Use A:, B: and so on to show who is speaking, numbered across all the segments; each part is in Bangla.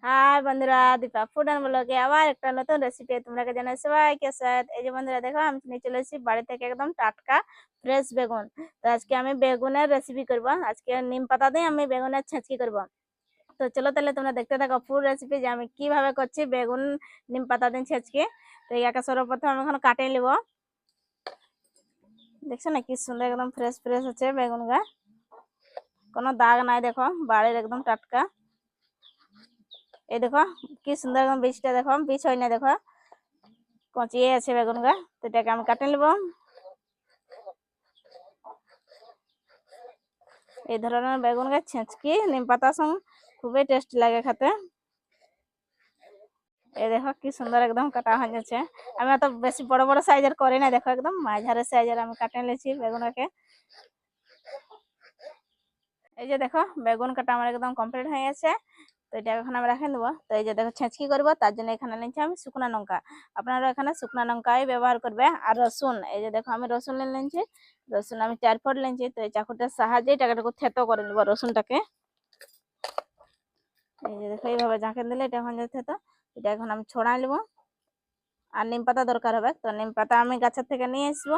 A: হাই বন্ধুরা, দীপা ফুড অ্যান্ড ব্লগে আবার একটা নতুন রেসিপি তোমাকে জানাই সবাইকে স্বাগত। এই যে বন্ধুরা দেখো, আমি নিয়ে চলে এসেছি বাড়ি থেকে একদম টাটকা ফ্রেশ বেগুন। তো আজকে আমি বেগুনের রেসিপি করব। আজকে নিম পাতা দিয়ে আমি বেগুনের ছেঁচকি করব। তো চলো তাহলে তোমরা দেখতে থাকো ফুল রেসিপি যে আমি কিভাবে করছি বেগুন নিম পাতা দিয়ে ছেঁচকি। তো ইয়াকে সর্বপ্রথম আমি এখন কাটিয়ে নিব। দেখছো না কি সুন্দর একদম ফ্রেশ ফ্রেশ হচ্ছে বেগুন গা, কোনো দাগ নাই, দেখো বাড়ির একদম টাটকা। এই দেখো কি সুন্দর একদম বীজটা, দেখো বীজ হয় না, দেখো কচিয়ে আছে বেগুন গা। তো এটাকে আমি কাটে নেব। এই ধরনের বেগুন গাছ ছেঁচকি নিম পাতার সঙ্গে খুবই টেস্টি লাগে খেতে। এই দেখো কি সুন্দর একদম কাটা হয়ে যাচ্ছে। আমি অত বেশি বড় বড় সাইজের করি না, দেখো একদম মাঝারি সাইজের আমি কাটে নিয়েছি বেগুনকে। এই যে দেখো বেগুন কাটা আমার একদম কমপ্লিট হয়ে গেছে। তো এটা এখন আমি রেখে দেবো। তো এই যে দেখো ছেঁচকি করবো, তার জন্য এখানে নিচ্ছি আমি শুকনা লঙ্কা। আপনারা এখানে শুকনা লঙ্কাই ব্যবহার করবে। আর রসুন, এই যে দেখো আমি রসুন নিয়েছি। রসুন আমি 4 ফোঁট নিয়েছি। তো এই চাকুটার সাহায্যে টাকাটাকে থেতো করে নেবো রসুনটাকে। এই যে দেখো এইভাবে ঝাঁকে দিলে এটা এখন যেতে, তো এটা এখন আমি ছড়াই নেবো। আর নিম পাতা দরকার হবে, তো নিম পাতা আমি গাছের থেকে নিয়ে আসবো।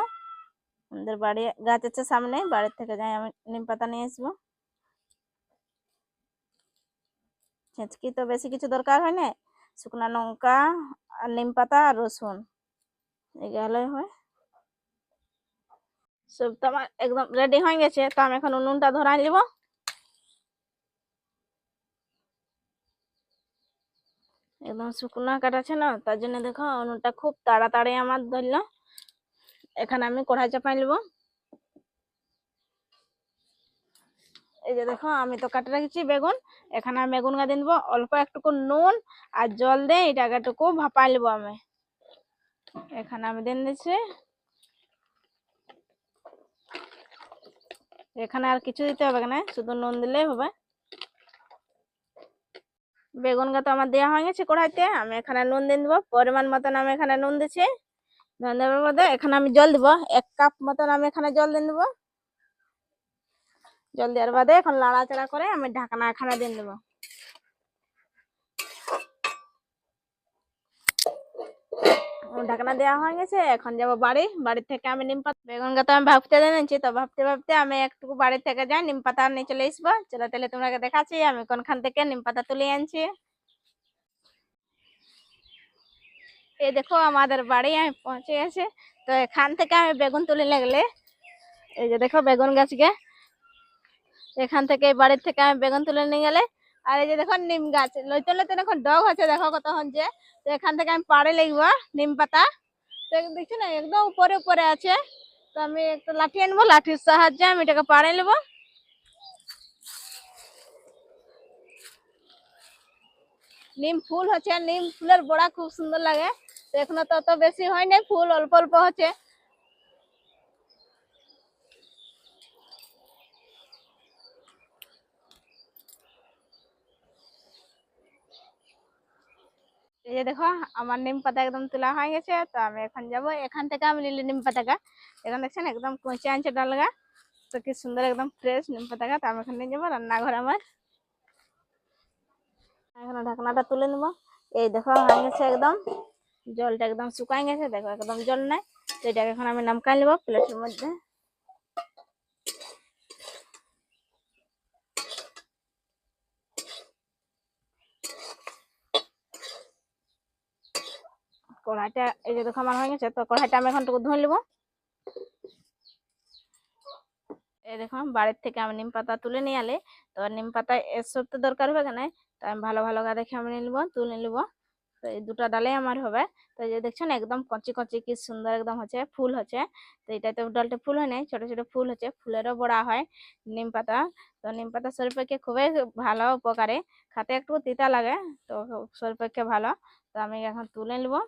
A: আমাদের বাড়ি গাছ আছে সামনে, বাড়ির থেকে যাই আমি নিম পাতা নিয়ে আসবো। ছেঁচকি তো বেশি কিছু দরকার হয় না, শুকনা লঙ্কা আর নিম পাতা আর রসুন, এগুলোই হয়। সব তো আমার একদম রেডি হয়ে গেছে। তো আমি এখন উনুনটা ধরাই নিব। একদম শুকনা কাটাছে না, তার জন্য দেখো উনুনটা খুব তাড়াতাড়ি আমার ধরলো। এখানে আমি কড়াই চাপাই নিব। এই যে দেখো আমি তো কাটে রেখেছি বেগুন। এখানে আমি বেগুন গাড়ি দেবো, অল্প একটুকু নুন আর জল দিয়ে এটা একটুকু ভাপাই নেবো আমি। এখানে আমি দিয়ে দিচ্ছি। এখানে আর কিছু দিতে হবে না, শুধু নুন দিলেই হবে। বেগুন গা তো আমার দেওয়া হয়ে গেছে কড়াইতে। আমি এখানে নুন দিয়ে দেবো পরিমাণ মতন। আমি এখানে নুন দিচ্ছি। নুন দেওয়ার মধ্যে এখানে আমি জল দিব 1 কাপ মতন। আমি এখানে জল দিয়ে দেবো। জল দেওয়ার বাদে এখন লাড়াচাড়া করে আমি ঢাকনা এখানে দিয়ে দেবো। ঢাকনা দেওয়া হয়ে গেছে। এখন যাবো বাড়ি থেকে আমি নিম পাতা বেগুন গাছ আমি ভাবতে দিয়েছি। তো ভাবতে ভাবতে আমি একটু বাড়ি থেকে যাই, নিম পাতা নিয়ে চলে আসবো। চলো তাহলে তোমাকে দেখাচ্ছি আমি কোনখান থেকে নিম পাতা তুলে আনছি। এই দেখো আমাদের বাড়ি আমি পৌঁছে গেছে। তো এখান থেকে আমি বেগুন তুলে লাগলে, এই যে দেখো বেগুন গাছকে, এখান থেকে বাড়ির থেকে আমি বেগুন তুলে নিয়ে গেলে। আর এই যে দেখো নিম গাছ লইতে লইতে এখন ডগ হচ্ছে, দেখো কত হচ্ছে। তো এখান থেকে আমি পাড়ে লাগবো নিম পাতা। তো দেখছি না একদম উপরে উপরে আছে। তো আমি একটা লাঠি আনবো, লাঠির সাহায্যে আমি এটাকে পাড়ে নেবো। নিম ফুল হচ্ছে, নিম ফুলের বড়া খুব সুন্দর লাগে। তো এখনো তো অত বেশি হয় নাই, ফুল অল্প অল্প হচ্ছে। এই যে দেখো আমার নিম পাতা একদম তোলা হয়ে গেছে। তো আমি এখন যাব, এখান থেকে আমি নিলি নিম পাতাটা। এখন দেখছেন একদম কচি আনছে ডালগা। তো কি সুন্দর একদম ফ্রেশ নিম পাতাটা। তো আমি এখানে নিয়ে যাবো রান্নাঘর আমার। এখন ঢাকনাটা তুলে নেবো। এই দেখো হয়ে গেছে একদম, জলটা একদম শুকাই গেছে, দেখো একদম জল নাই। তো এটাকে এখন আমি নামকাই নেবো প্লেটের মধ্যে। কড়াইটা এই যে দেখো আমার হয়ে গেছে। তো কড়াইটা আমি এখন টুকু ধুয়ে নেবো। এই দেখো বাড়ির থেকে আমি নিম পাতা তুলে নিয়ে আলে। তো নিম পাতা এসব তো দরকার হবে কেন, তো আমি ভালো ভালো করে দেখে আমি নিয়ে নেবো, তুলে নেবো। তো এই দুটা ডালে আমার হবে। তো এই যে দেখছো না একদম কচি কচি কি সুন্দর একদম হচ্ছে, ফুল হচ্ছে। তো এটাতে ডালটা ফুল হয় নাই, ছোট ছোট ফুল হচ্ছে, ফুলেরও বড়া হয় নিম পাতা। তো নিম পাতা শরীর পক্ষে খুবই ভালো উপকারে, খেতে একটু তিতা লাগে, তো শরীর পক্ষে ভালো। তো আমি এখন তুলে নেবো।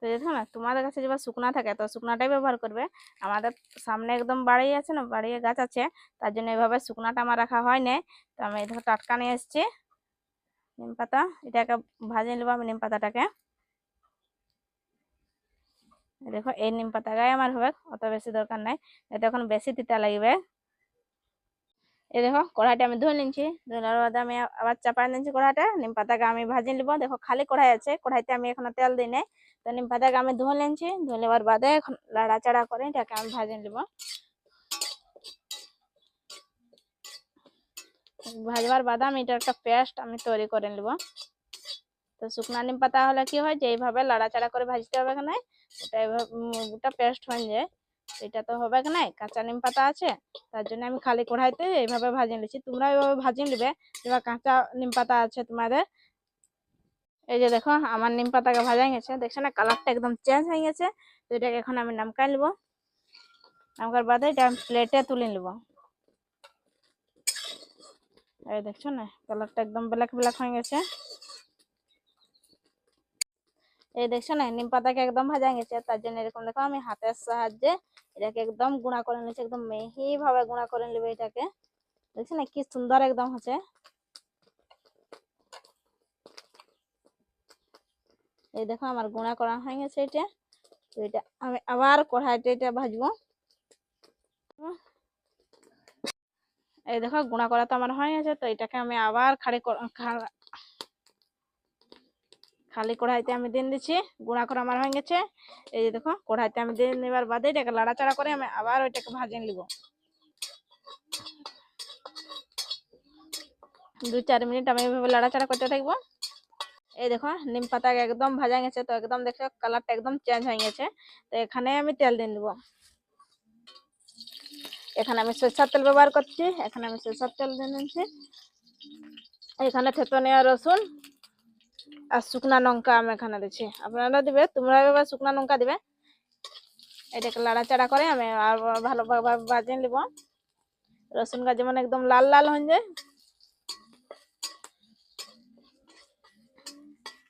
A: তো দেখো না তোমাদের কাছে যেবার শুকনা থাকে তো শুকনাটাই ব্যবহার করবে। আমাদের সামনে একদম বাড়ি আছে না, বাড়ি গাছ আছে, তার জন্য এইভাবে শুকনাটা আমার রাখা হয় না। তো আমি এই দেখো টাটকা নিয়ে এসেছি নিম পাতা। এটাকে ভাজে নেবো আমি নিম পাতাটাকে। দেখো এই নিম পাতা গায়ে আমার হবে, অত বেশি দরকার নাই, এটা এখন বেশি তিতা লাগবে। এই দেখো কড়াইটা আমি ধুয়ে নিচ্ছি, ধোয়ার বাদে আমি আবার চাপাই নিচ্ছি কড়াইটা। নিম পাতাকে আমি ভাজি নিব। দেখো খালি কড়াই আছে, কড়াইতে আমি এখনো তেল দিই নাই। তো নিম পাতাকে আমি ধুয়ে নিচ্ছি, ধুয়ে নেওয়ার বাদে এখন লাড়াচাড়া করে এটাকে আমি ভাজি নিব। ভাজবার বাদে আমি এটা একটা পেস্ট আমি তৈরি করে নিব। তো শুকনা নিম পাতা হলে কি হয় যে এইভাবে লাড়াচাড়া করে ভাজতে হবে না, এটা এইভাবে ওটা পেস্ট হয়ে যায়। এটা তো হবে না, কাঁচা নিম পাতা আছে, তার জন্য আমি খালি কড়াইতে এইভাবে ভাজি নিচ্ছি। তোমরা এইভাবে ভাজি নেবে এবার কাঁচা নিম পাতা আছে তোমাদের। এই যে দেখো আমার নিম পাতাকে ভাজা গেছে, দেখছো না কালারটা একদম চেঞ্জ হয়ে গেছে। তো এটাকে এখন আমি নামকাই নেবো, নামকার বাদে এটা আমি প্লেটে তুলে নেব। এই দেখছো না কালারটা একদম ব্ল্যাক ব্ল্যাক হয়ে গেছে। এই দেখছো না নিম পাতাকে একদম ভাজা গেছে, তার জন্য এরকম দেখো আমি হাতের সাহায্যে এটাকে একদম গুঁড়া করে নিচ্ছি, একদম মিহি ভাবে গুঁড়া করে নেবে এটাকে। দেখছো না কি সুন্দর একদম হচ্ছে। এই দেখো আমার গুঁড়া করা হয়ে গেছে এটা। তো এটা আমি আবার কড়াইতে এটা ভাজবো। এই দেখো গুঁড়া করা তো আমার হয়ে গেছে, তো এটাকে আমি আবার খালি কড়াইতে আমি দিয়ে দিচ্ছি। গুঁড়া করা আমার হয়ে গেছে। এই যে দেখো কড়াইতে আমি দিয়ে নেবার বাদে এটাকে লাড়াচাড়া করে আমি আবার ওইটাকে ভাজে নিব। 2-4 মিনিট আমি এইভাবে লাড়াচাড়া করতে থাকবো। এই দেখো নিম পাতা একদম ভাজা গেছে, তো একদম দেখো কালারটা একদম চেঞ্জ হয়ে গেছে। তো এখানে আমি তেল দিয়ে দেবো। এখানে আমি সরষের তেল ব্যবহার করছি, এখানে আমি সরষের তেল দিয়ে নিচ্ছি। এখানে থেতো নেওয়া রসুন আর শুকনা লঙ্কা আমি এখানে দিচ্ছি, আপনারা দিবে, তোমরা এবার শুকনা লঙ্কা দিবে। এটাকে লাড়াচাড়া করে আমি আর ভালোভাবে ভাজে নিব। রসুন গা যেমন একদম লাল লাল হয়ে যায়,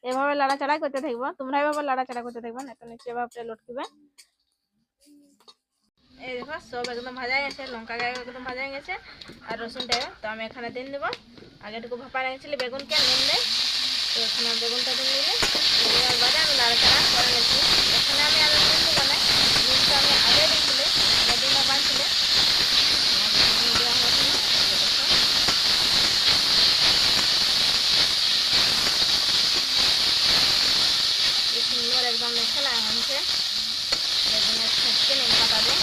A: এভাবে লাড়াচাড়া করতে থাকবো। তোমরা এভাবে লাড়াচাড়া করতে থাকবে, না তো নিচে ভাবে লটকিবে। এই দেখো সব একদম ভাজা গেছে, লঙ্কা গায়ে একদম ভাজা গেছে আর রসুনটাও। তো আমি এখানে দিয়ে দেবো আগেটুকু ভাপা রেখেছিলি বেগুনকে নুন নেই, তো এখানে বেগুনটা দিয়ে নিলে দেওয়ার বাদে আমি লাড়াচাড়া করে নিচ্ছি। এখানে আমি আগে নুন দেবো না, নুনটা আমি আগে দিয়েছিলে বেগুনটা বাঁধছিলে দেওয়া হয়েছিল। কি সুন্দর একদম মেখেলা হয়েছে বেগুনের ছেঁচকে নিম পাতা দিয়ে।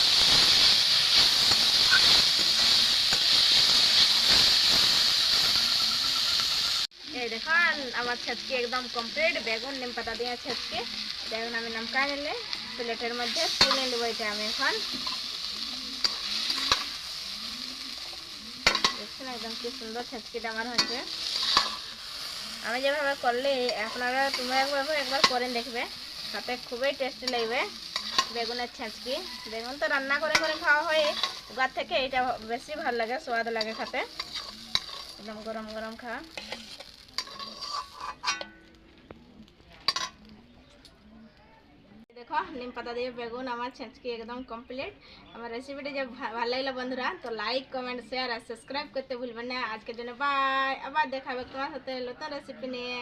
A: এই দেখুন আমার ছেচকি একদম কমপ্লিট, বেগুন নিম পাতা দিয়ে ছেচকি। বেগুন আমি নামকা নিলে প্লেটের মধ্যে তুলে নেব। এটা আমি এখন দেখছেন একদম কি সুন্দর ছেচকিটা আমার হয়েছে। আমি যেভাবে করলে আপনারা তোমরা একবার করে দেখবে, তাতে খুবই টেস্টি লাগবে বেগুনের ছেঁচকি। বেগুন তো রান্না করে করে খাওয়া হয়, ওগার থেকে এটা বেশি ভালো লাগে, স্বাদ লাগে খেতে, একদম গরম গরম খাওয়া। দেখো নিম পাতা দিয়ে বেগুন আমার ছেঁচকি একদম কমপ্লিট। আমার রেসিপিটি যে ভালো লাগলো বন্ধুরা, তো লাইক কমেন্ট শেয়ার আর সাবস্ক্রাইব করতে ভুলবেন না। আজকের জন্য বাই, আবার দেখা হবে তোমার সাথে নতুন রেসিপি নিয়ে।